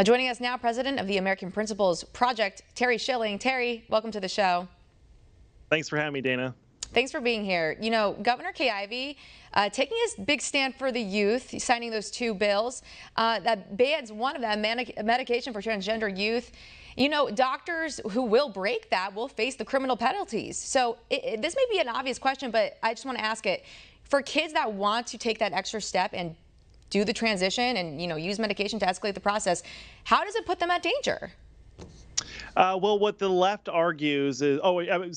Joining us now, President of the American Principles Project, Terry Schilling. Terry, welcome to the show. Thanks for having me, Dana. Thanks for being here. You know, Governor Kay Ivey taking his big stand for the youth, signing those two bills that bans one of them, medication for transgender youth. You know, doctors who will break that will face the criminal penalties. So this may be an obvious question, but I just want to ask it. For kids that want to take that extra step and do the transition and, you know, use medication to escalate the process, how does it put them at danger? Well, what the left argues is,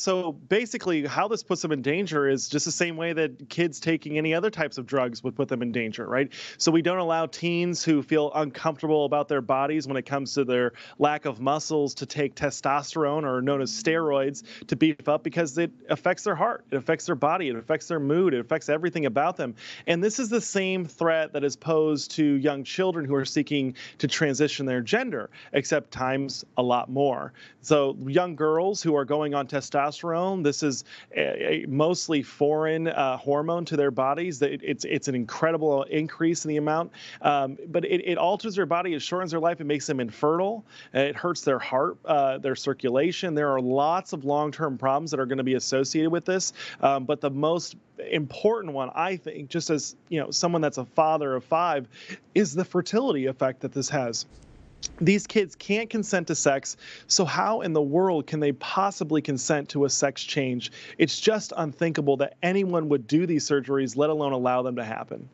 so basically how this puts them in danger is just the same way that kids taking any other types of drugs would put them in danger, right? So we don't allow teens who feel uncomfortable about their bodies when it comes to their lack of muscles to take testosterone, or known as steroids, to beef up, because it affects their heart, it affects their body, it affects their mood, it affects everything about them. And this is the same threat that is posed to young children who are seeking to transition their gender, except times a lot more. So young girls who are going on testosterone, this is a mostly foreign hormone to their bodies. It's an incredible increase in the amount, but it alters their body, it shortens their life, it makes them infertile, it hurts their heart, their circulation. There are lots of long-term problems that are going to be associated with this, but the most important one, I think, just as someone that's a father of 5, is the fertility effect that this has. These kids can't consent to sex, so how in the world can they possibly consent to a sex change? It's just unthinkable that anyone would do these surgeries, let alone allow them to happen.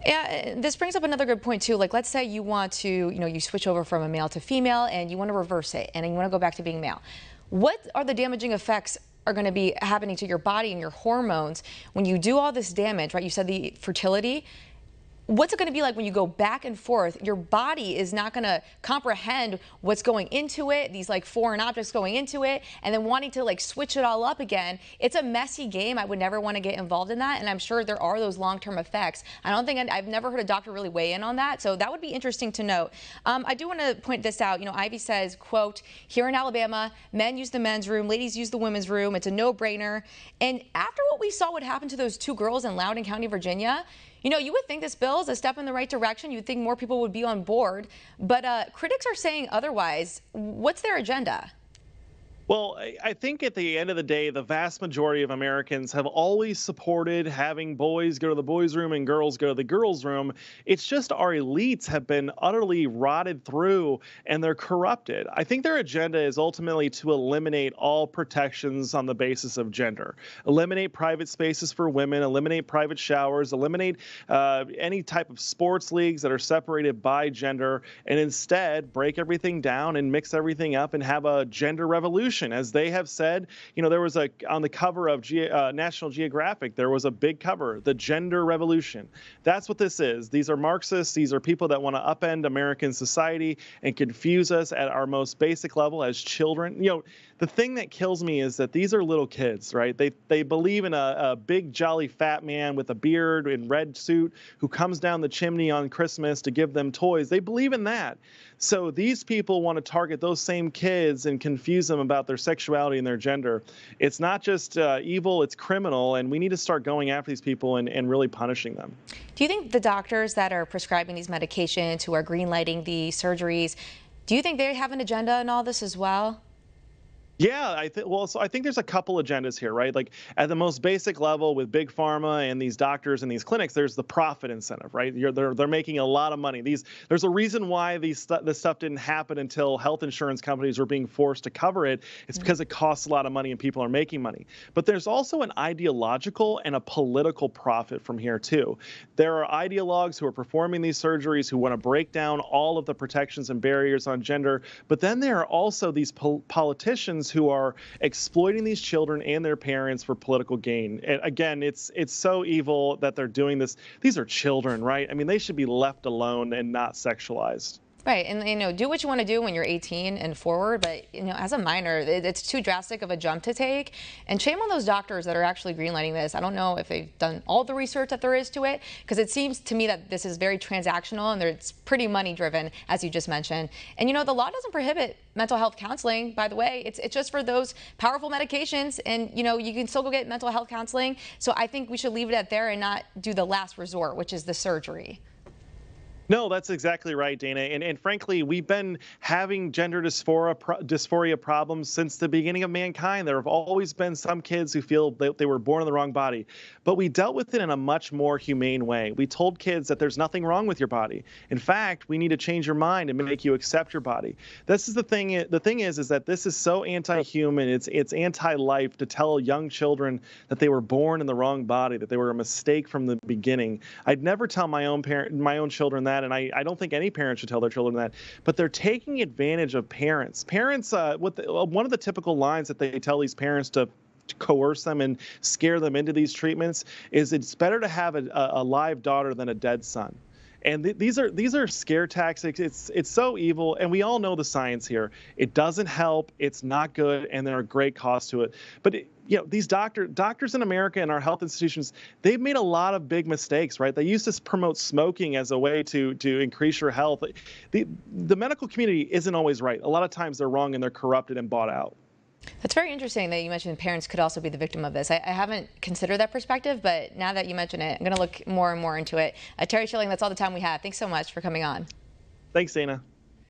Yeah, this brings up another good point too. Like, let's say you want to, you switch over from a male to female and you want to reverse it and you want to go back to being male. What are the damaging effects are going to be happening to your body and your hormones when you do all this damage, right? You said the fertility. What's it going to be like when you go back and forth? Your body is not going to comprehend what's going into it, these like foreign objects going into it, and then wanting to like switch it all up again. It's a messy game. I would never want to get involved in that, and I'm sure there are those long-term effects. I've never heard a doctor really weigh in on that, so that would be interesting to note. I do want to point this out. Ivey says, quote, here in Alabama, men use the men's room, ladies use the women's room. It's a no-brainer. And after what we saw what happened to those 2 girls in Loudoun County, Virginia, you would think this bill is a step in the right direction. You'd think more people would be on board. But critics are saying otherwise. What's their agenda? Well, I think at the end of the day, the vast majority of Americans have always supported having boys go to the boys' room and girls go to the girls' room. It's just our elites have been utterly rotted through and they're corrupted. I think their agenda is ultimately to eliminate all protections on the basis of gender, eliminate private spaces for women, eliminate private showers, eliminate any type of sports leagues that are separated by gender, and instead break everything down and mix everything up and have a gender revolution. As they have said, there was on the cover of National Geographic, there was a big cover, the gender revolution. That's what this is. These are Marxists. These are people that want to upend American society and confuse us at our most basic level as children. The thing that kills me is that these are little kids, right? They believe in a big, jolly, fat man with a beard and red suit who comes down the chimney on Christmas to give them toys. They believe in that. So these people want to target those same kids and confuse them about their sexuality and their gender. It's not just evil, it's criminal, and we need to start going after these people and really punishing them. Do you think the doctors that are prescribing these medications, who are greenlighting the surgeries, do you think they have an agenda in all this as well? Yeah, I think there's a couple agendas here, right? Like at the most basic level with big pharma and these doctors and these clinics, there's the profit incentive, right? They're making a lot of money. There's a reason why this stuff didn't happen until health insurance companies were being forced to cover it. It's because it costs a lot of money and people are making money. But there's also an ideological and a political profit from here too. There are ideologues who are performing these surgeries who want to break down all of the protections and barriers on gender. But then there are also these politicians who are exploiting these children and their parents for political gain. And again, it's so evil that they're doing this. These are children, right? I mean, they should be left alone and not sexualized. Right, and do what you want to do when you're 18 and forward, but as a minor, it's too drastic of a jump to take. And shame on those doctors that are actually greenlighting this. I don't know if they've done all the research that there is to it, because it seems to me that this is very transactional and it's pretty money driven, as you just mentioned. And the law doesn't prohibit mental health counseling, by the way. It's just for those powerful medications, and you can still go get mental health counseling. So I think we should leave it at there and not do the last resort, which is the surgery. No, that's exactly right, Dana. And frankly, we've been having gender dysphoria problems since the beginning of mankind. There have always been some kids who feel that they were born in the wrong body, but we dealt with it in a much more humane way. We told kids that there's nothing wrong with your body. In fact, we need to change your mind and make you accept your body. This is the thing. The thing is that this is so anti-human. It's anti-life to tell young children that they were born in the wrong body, that they were a mistake from the beginning. I'd never tell my own children that. And I don't think any parent should tell their children that, but they're taking advantage of parents. Parents, one of the typical lines that they tell these parents to coerce them and scare them into these treatments is it's better to have a live daughter than a dead son. And these are scare tactics. It's so evil, and we all know the science here. It doesn't help. It's not good, and there are great costs to it. But these doctors in America and our health institutions, they've made a lot of big mistakes, right? They used to promote smoking as a way to increase your health. The medical community isn't always right. A lot of times they're wrong and they're corrupted and bought out. That's very interesting that you mentioned parents could also be the victim of this. I haven't considered that perspective, but now that you mention it, I'm going to look more and more into it. Terry Schilling, that's all the time we have. Thanks so much for coming on. Thanks, Dana.